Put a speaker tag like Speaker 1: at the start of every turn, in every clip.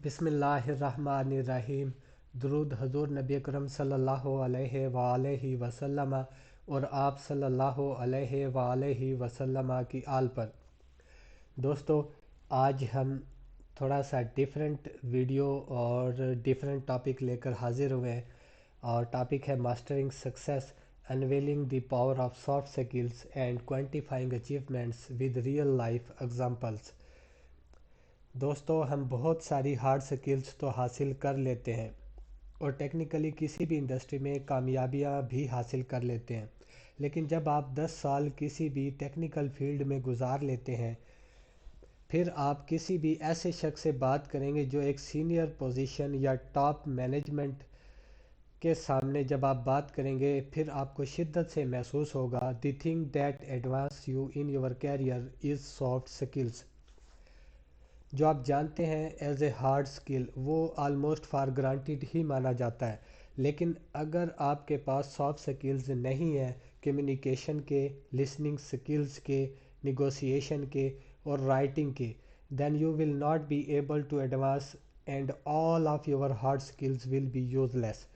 Speaker 1: بسم اللہ الرحمن الرحیم۔ درود حضور نبی اکرم صلی اللہ علیہ وآلہ وسلم اور آپ صلی اللہ علیہ وآلہ وسلم کی آل پر۔ دوستو، آج ہم تھوڑا سا ڈیفرنٹ ویڈیو اور ڈیفرنٹ ٹاپک لے کر حاضر ہوئے ہیں، اور ٹاپک ہے mastering success, unveiling the power of soft skills and quantifying achievements with real life examples. دوستو، ہم بہت ساری ہارڈ سکلز تو حاصل کر لیتے ہیں اور ٹیکنیکلی کسی بھی انڈسٹری میں کامیابیاں بھی حاصل کر لیتے ہیں، لیکن جب آپ 10 سال کسی بھی ٹیکنیکل فیلڈ میں گزار لیتے ہیں، پھر آپ کسی بھی ایسے شخص سے بات کریں گے جو ایک سینئر پوزیشن یا ٹاپ مینجمنٹ کے سامنے جب آپ بات کریں گے، پھر آپ کو شدت سے محسوس ہوگا the thing that advance you in your career is soft skills. جو آپ جانتے ہیں ایز اے ہارڈ سکل، وہ آلموسٹ فار گرانٹیڈ ہی مانا جاتا ہے، لیکن اگر آپ کے پاس سافٹ سکلز نہیں ہیں، کمیونیکیشن کے، لسننگ سکلز کے، نیگوسیشن کے اور رائٹنگ کے، then you will not be able to advance and all of your hard skills will be useless.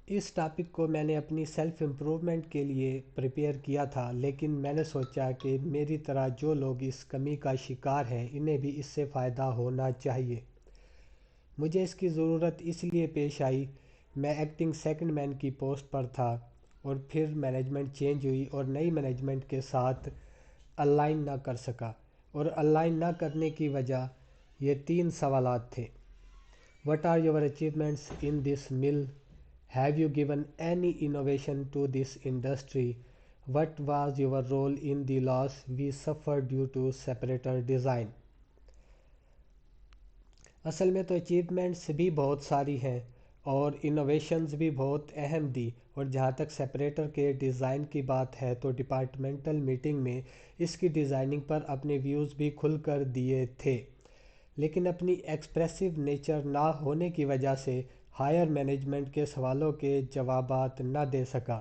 Speaker 1: اس ٹاپک کو میں نے اپنی سیلف امپروومنٹ کے لیے پریپیئر کیا تھا، لیکن میں نے سوچا کہ میری طرح جو لوگ اس کمی کا شکار ہیں، انہیں بھی اس سے فائدہ ہونا چاہیے۔ مجھے اس کی ضرورت اس لیے پیش آئی، میں ایکٹنگ سیکنڈ مین کی پوسٹ پر تھا اور پھر مینجمنٹ چینج ہوئی اور نئی مینجمنٹ کے ساتھ الائن نہ کر سکا، اور الائن نہ کرنے کی وجہ یہ 3 سوالات تھے۔ What are your achievements in this mill? Have you given any innovation to this industry? What was your role in the loss we suffered due to separator design? اصل میں تو اچیومنٹس بھی بہت ساری ہیں اور انوویشنز بھی بہت اہم دی، اور جہاں تک سپریٹر کے ڈیزائن کی بات ہے تو ڈپارٹمنٹل میٹنگ میں اس کی ڈیزائننگ پر اپنے ویوز بھی کھل کر دیے تھے، لیکن اپنی ایکسپریسو نیچر نہ ہونے کی وجہ سے ہائر مینجمنٹ کے سوالوں کے جوابات نہ دے سکا۔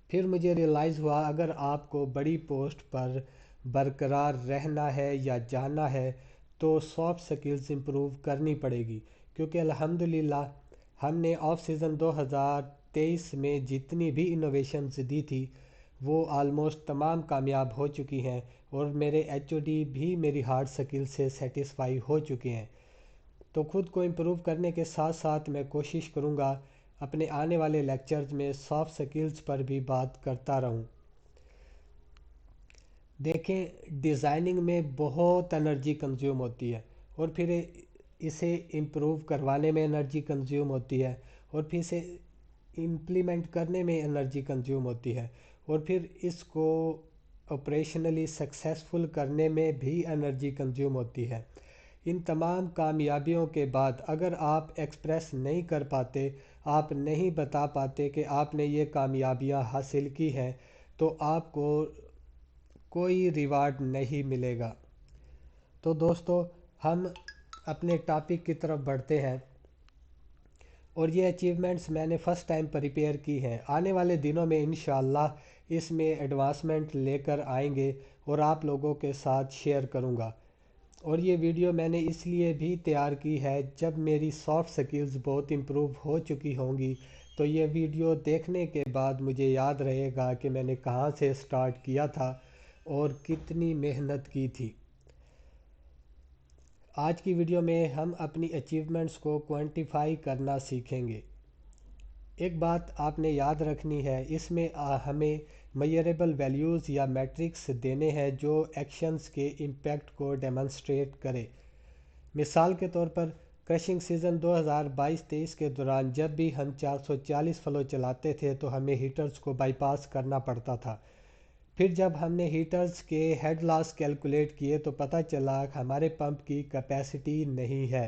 Speaker 1: پھر مجھے ریئلائز ہوا، اگر آپ کو بڑی پوسٹ پر برقرار رہنا ہے یا جانا ہے تو سافٹ سکلز امپروو کرنی پڑے گی، کیونکہ الحمدللہ ہم نے آف سیزن 2023 میں جتنی بھی انوویشنز دی تھی وہ آلموسٹ تمام کامیاب ہو چکی ہیں، اور میرے ایچ او ڈی بھی میری ہارڈ سکل سے سیٹسفائی ہو چکے ہیں۔ تو خود کو امپروو کرنے کے ساتھ ساتھ میں کوشش کروں گا اپنے آنے والے لیکچرز میں سافٹ سکلز پر بھی بات کرتا رہوں۔ دیکھیں، ڈیزائننگ میں بہت انرجی کنزیوم ہوتی ہے، اور پھر اسے امپروو کروانے میں انرجی کنزیوم ہوتی ہے، اور پھر اسے امپلیمنٹ کرنے میں انرجی کنزیوم ہوتی ہے، اور پھر اس کو آپریشنلی سکسیسفل کرنے میں بھی انرجی کنزیوم ہوتی ہے۔ ان تمام کامیابیوں کے بعد اگر آپ ایکسپریس نہیں کر پاتے، آپ نہیں بتا پاتے کہ آپ نے یہ کامیابیاں حاصل کی ہیں، تو آپ کو کوئی ریوارڈ نہیں ملے گا۔ تو دوستو، ہم اپنے ٹاپک کی طرف بڑھتے ہیں، اور یہ اچیومنٹس میں نے فرسٹ ٹائم پریپیئر کی ہیں۔ آنے والے دنوں میں انشاءاللہ اس میں ایڈوانسمنٹ لے کر آئیں گے اور آپ لوگوں کے ساتھ شیئر کروں گا۔ اور یہ ویڈیو میں نے اس لیے بھی تیار کی ہے، جب میری سافٹ سکلز بہت امپروو ہو چکی ہوں گی تو یہ ویڈیو دیکھنے کے بعد مجھے یاد رہے گا کہ میں نے کہاں سے سٹارٹ کیا تھا اور کتنی محنت کی تھی۔ آج کی ویڈیو میں ہم اپنی اچیومنٹس کو کوانٹیفائی کرنا سیکھیں گے۔ ایک بات آپ نے یاد رکھنی ہے، اس میں ہمیں میئریبل ویلیوز یا میٹرکس دینے ہیں جو ایکشنز کے امپیکٹ کو ڈیمونسٹریٹ کرے۔ مثال کے طور پر کرشنگ سیزن 2022-23 کے دوران جب بھی ہم 440 فلو چلاتے تھے تو ہمیں ہیٹرز کو بائی پاس کرنا پڑتا تھا۔ پھر جب ہم نے ہیٹرز کے ہیڈ لاس کیلکولیٹ کیے تو پتہ چلا کہ ہمارے پمپ کی کیپیسٹی نہیں ہے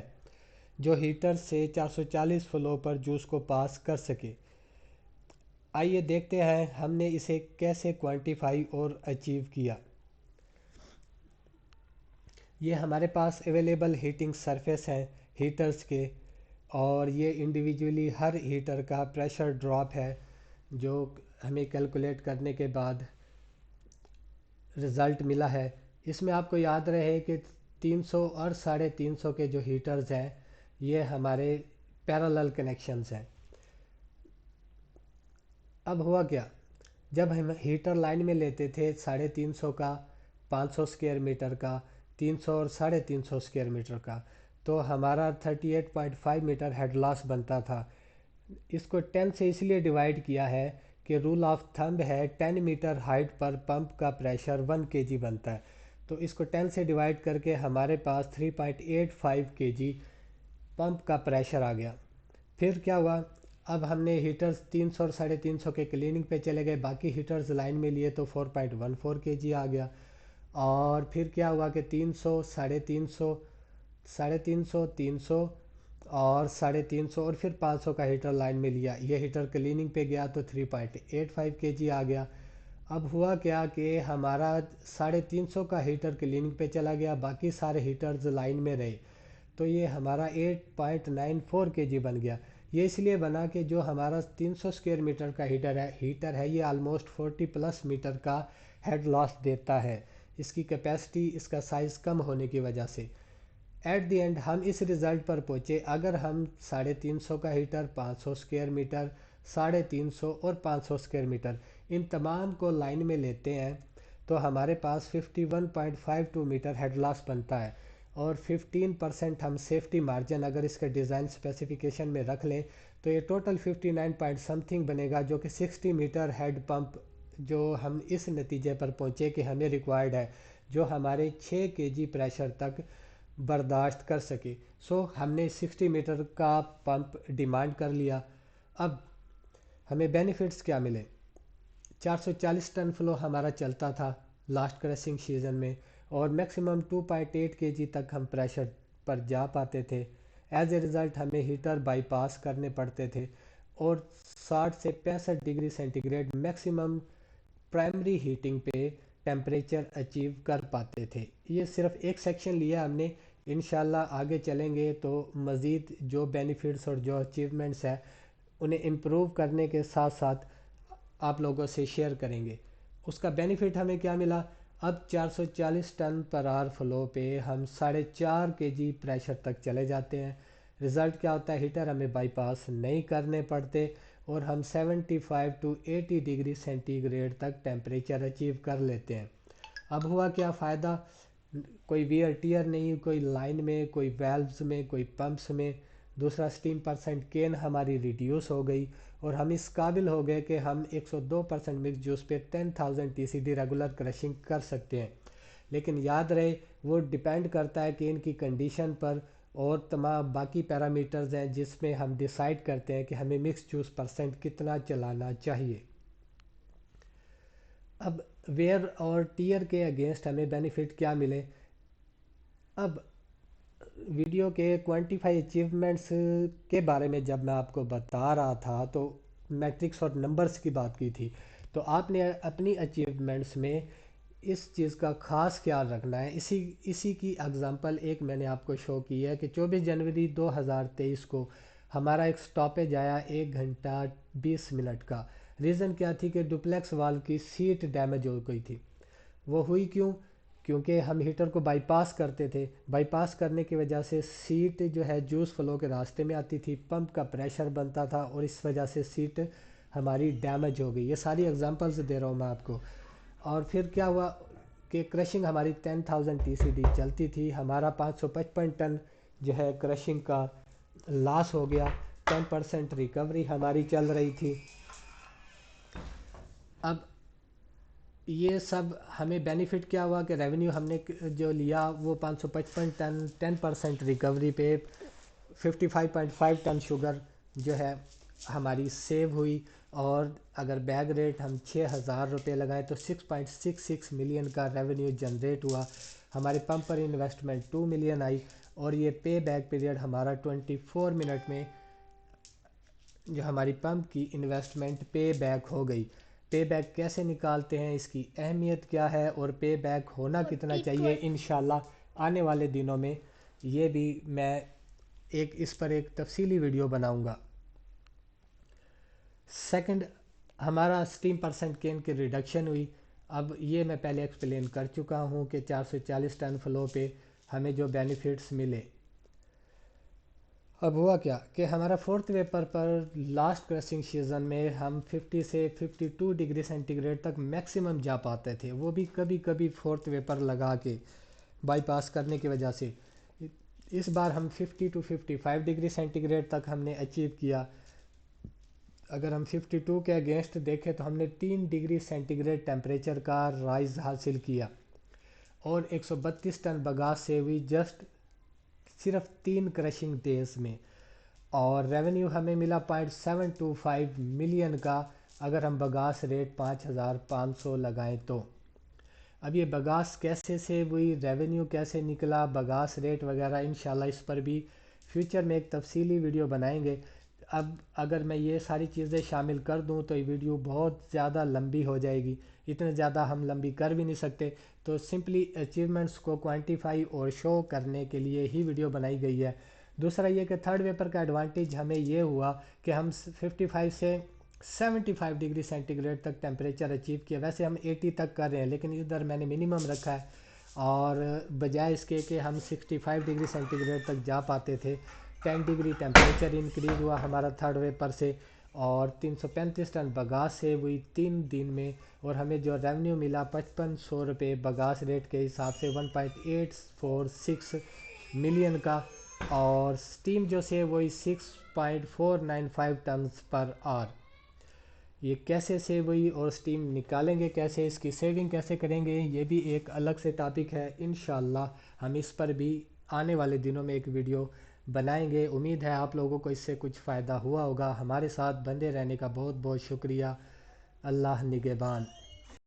Speaker 1: جو ہیٹر سے 440 فلو پر جوس کو پاس کر سکے۔ آئیے دیکھتے ہیں ہم نے اسے کیسے کوانٹیفائی اور اچیو کیا۔ یہ ہمارے پاس اویلیبل ہیٹنگ سرفیس ہیں ہیٹرز کے، اور یہ انڈیویجولی ہر ہیٹر کا پریشر ڈراپ ہے جو ہمیں کیلکولیٹ کرنے کے بعد رزلٹ ملا ہے۔ اس میں آپ کو یاد رہے کہ 300 اور 350 کے جو ہیٹرز ہیں یہ ہمارے پیرالل کنیکشنز ہیں۔ اب ہوا کیا، جب ہم ہیٹر لائن میں لیتے تھے 350 کا، 500 سکوائر میٹر کا، 300 اور 350 سکوائر میٹر کا، تو ہمارا 38.5 میٹر ہیڈ لاس بنتا تھا۔ اس کو 10 سے اس لیے ڈیوائڈ کیا ہے کہ رول آف تھمب ہے 10 میٹر ہائٹ پر پمپ کا پریشر 1 کے جی بنتا ہے، تو اس کو 10 سے ڈیوائڈ کر کے ہمارے پاس 3.85 کے جی پمپ کا پریشر آ گیا۔ پھر کیا ہوا، اب ہم نے ہیٹرز 300 اور 350 کے کلیننگ پہ چلے گئے، باقی ہیٹرز لائن میں لیے تو 4.14 کے جی آ گیا۔ اور پھر کیا ہوا کہ 300، 350، 350، 300 اور 350 اور پھر 500 کا ہیٹر لائن میں لیا، یہ ہیٹر کلیننگ پہ گیا تو 3.85 کے جی آ گیا۔ اب ہوا کیا کہ ہمارا 350 کا ہیٹر کلیننگ پہ چلا گیا، باقی سارے ہیٹرز لائن میں رہے، تو یہ ہمارا 8.94 کے جی بن گیا۔ یہ اس لیے بنا کہ جو ہمارا 300 سکوائر میٹر کا ہیٹر ہے یہ آلموسٹ 40+ میٹر کا ہیڈ لاس دیتا ہے، اس کی کیپیسٹی، اس کا سائز کم ہونے کی وجہ سے۔ ایٹ دی اینڈ ہم اس رزلٹ پر پہنچے، اگر ہم 350 کا ہیٹر، 500 سکوائر میٹر، 350 اور 500 سکوائر میٹر ان تمام کو لائن میں لیتے ہیں تو ہمارے پاس 51.52 میٹر ہیڈ لاس بنتا ہے، اور 15% ہم سیفٹی مارجن اگر اس کے ڈیزائن اسپیسیفیکیشن میں رکھ لیں تو یہ ٹوٹل 59 پوائنٹ سمتھنگ بنے گا، جو کہ 60 میٹر ہیڈ پمپ جو ہم اس نتیجے پر پہنچے کہ ہمیں ریکوائرڈ ہے، جو ہمارے 6 کے جی پریشر تک برداشت کر سکے۔ سو ہم نے 60 میٹر کا پمپ ڈیمانڈ کر لیا۔ اب ہمیں بینیفٹس کیا ملے، 440 ٹن فلو ہمارا چلتا تھا لاسٹ کریسنگ سیزن میں، اور میکسیمم 2.8 کے جی تک ہم پریشر پر جا پاتے تھے۔ ایز اے رزلٹ ہمیں ہیٹر بائی پاس کرنے پڑتے تھے، اور 60 سے 65 degree centigrade maximum primary heating پہ ٹیمپریچر اچیو کر پاتے تھے۔ یہ صرف ایک سیکشن لیا ہم نے، انشاءاللہ آگے چلیں گے تو مزید جو بینیفٹس اور جو اچیومنٹس ہیں انہیں امپروو کرنے کے ساتھ ساتھ آپ لوگوں سے شیئر کریں گے۔ اس کا بینیفٹ ہمیں کیا ملا، اب 440 ٹن پر آر فلو پہ ہم 4.5 کے جی پریشر تک چلے جاتے ہیں۔ رزلٹ کیا ہوتا ہے، ہیٹر ہمیں بائی پاس نہیں کرنے پڑتے، اور ہم 75 to 80 ڈگری سینٹی گریڈ تک ٹیمپریچر اچیو کر لیتے ہیں۔ اب ہوا کیا فائدہ، کوئی ویئر ٹیئر نہیں، کوئی لائن میں، کوئی ویلوز میں، کوئی پمپس میں۔ دوسرا، سٹیم پرسنٹ کین ہماری ریڈیوس ہو گئی، اور ہم اس قابل ہو گئے کہ ہم 102% مکس جوس پہ 10,000 TCD ریگولر کرشنگ کر سکتے ہیں۔ لیکن یاد رہے وہ ڈیپینڈ کرتا ہے کہ ان کی کنڈیشن پر، اور تمام باقی پیرامیٹرز ہیں جس میں ہم ڈیسائیڈ کرتے ہیں کہ ہمیں مکس جوس پرسنٹ کتنا چلانا چاہیے۔ اب ویئر اور ٹیئر کے اگینسٹ ہمیں بینیفٹ کیا ملے، اب ویڈیو کے کوانٹیفائی اچیومنٹس کے بارے میں جب میں آپ کو بتا رہا تھا تو میٹرکس اور نمبرز کی بات کی تھی، تو آپ نے اپنی اچیومنٹس میں اس چیز کا خاص خیال رکھنا ہے۔ اسی کی اگزامپل ایک میں نے آپ کو شو کی ہے کہ 24 جنوری 2023 کو ہمارا ایک سٹاپیج آیا 1 گھنٹہ 20 منٹ کا۔ ریزن کیا تھی کہ ڈپلیکس وال کی سیٹ ڈیمیج ہو گئی تھی۔ وہ ہوئی کیوں، کیونکہ ہم ہیٹر کو بائی پاس کرتے تھے، بائی پاس کرنے کی وجہ سے سیٹ جو ہے جوس فلو کے راستے میں آتی تھی، پمپ کا پریشر بنتا تھا، اور اس وجہ سے سیٹ ہماری ڈیمیج ہو گئی۔ یہ ساری ایگزامپلز دے رہا ہوں میں آپ کو۔ اور پھر کیا ہوا کہ کرشنگ ہماری 10,000 TCD چلتی تھی، ہمارا 555 ٹن جو ہے کرشنگ کا لاس ہو گیا، 10% ریکوری ہماری چل رہی تھی۔ اب یہ سب ہمیں بینیفٹ کیا ہوا کہ ریونیو ہم نے جو لیا وہ 555 ٹن، 10% ریکوری پہ 55.5 ٹن شوگر جو ہے ہماری سیو ہوئی، اور اگر بیگ ریٹ ہم 6,000 روپے لگائیں تو 6.66 ملین کا ریونیو جنریٹ ہوا۔ ہمارے pump per investment 2 million I, اور یہ پے بیک پیریڈ ہمارا 24 منٹ میں جو ہماری پمپ کی انویسٹمنٹ پے بیک ہو گئی۔ پے بیک کیسے نکالتے ہیں، اس کی اہمیت کیا ہے، اور پے بیک ہونا کتنا چاہیے، انشاءاللہ آنے والے دنوں میں یہ بھی میں اس پر ایک تفصیلی ویڈیو بناؤں گا۔ سیکنڈ، ہمارا سٹیم پرسنٹ کین کی ریڈکشن ہوئی۔ اب یہ میں پہلے ایکسپلین کر چکا ہوں کہ 440 ٹن فلو پہ ہمیں جو بینیفٹس ملے۔ اب ہوا کیا کہ ہمارا فورتھ ویپر پر لاسٹ کریسنگ سیزن میں ہم 50 سے 52 ڈگری سینٹی گریڈ تک میکسیمم جا پاتے تھے، وہ بھی کبھی کبھی فورتھ ویپر لگا کے بائی پاس کرنے کی وجہ سے۔ اس بار ہم 50 ٹو 55 ڈگری سینٹی گریڈ تک ہم نے اچیو کیا۔ اگر ہم 52 کے اگینسٹ دیکھیں تو ہم نے 3 ڈگری سینٹی گریڈ ٹیمپریچر کا رائز حاصل کیا، اور 132 ٹن بگاس سے ہوئی جسٹ صرف 3 کرشنگ ڈیز میں، اور ریونیو ہمیں ملا 0.725 ملین کا اگر ہم بگاس ریٹ 5500 لگائیں تو۔ اب یہ بگاس کیسے سے ہوئی، ریونیو کیسے نکلا، بگاس ریٹ وغیرہ، انشاءاللہ اس پر بھی فیوچر میں ایک تفصیلی ویڈیو بنائیں گے۔ اب اگر میں یہ ساری چیزیں شامل کر دوں تو یہ ویڈیو بہت زیادہ لمبی ہو جائے گی، اتنے زیادہ ہم لمبی کر بھی نہیں سکتے، تو سمپلی اچیومنٹس کو کوانٹیفائی اور شو کرنے کے لیے ہی ویڈیو بنائی گئی ہے۔ دوسرا یہ کہ تھرڈ ویپر کا ایڈوانٹیج ہمیں یہ ہوا کہ ہم 55 سے 75 ڈگری سینٹی گریڈ تک ٹیمپریچر اچیو کیا۔ ویسے ہم 80 تک کر رہے ہیں، لیکن ادھر میں نے منیمم رکھا ہے، اور بجائے اس کے کہ ہم 65 ڈگری سینٹی گریڈ تک جا پاتے تھے، 10 ڈگری ٹیمپریچر انکریز ہوا ہمارا تھرڈ ویپر سے، اور 335 ٹن بگاس سے ہوئی 3 دن میں، اور ہمیں جو ریونیو ملا 5500 روپے بگاس ریٹ کے حساب سے 1.846 ملین کا، اور سٹیم جو سے وہی 6.495 ٹنز پر آر۔ یہ کیسے سیو ہوئی اور سٹیم نکالیں گے کیسے، اس کی سیونگ کیسے کریں گے، یہ بھی ایک الگ سے ٹاپک ہے، انشاءاللہ ہم اس پر بھی آنے والے دنوں میں ایک ویڈیو بنائیں گے۔ امید ہے آپ لوگوں کو اس سے کچھ فائدہ ہوا ہوگا۔ ہمارے ساتھ بندے رہنے کا بہت بہت شکریہ۔ اللہ نگہبان۔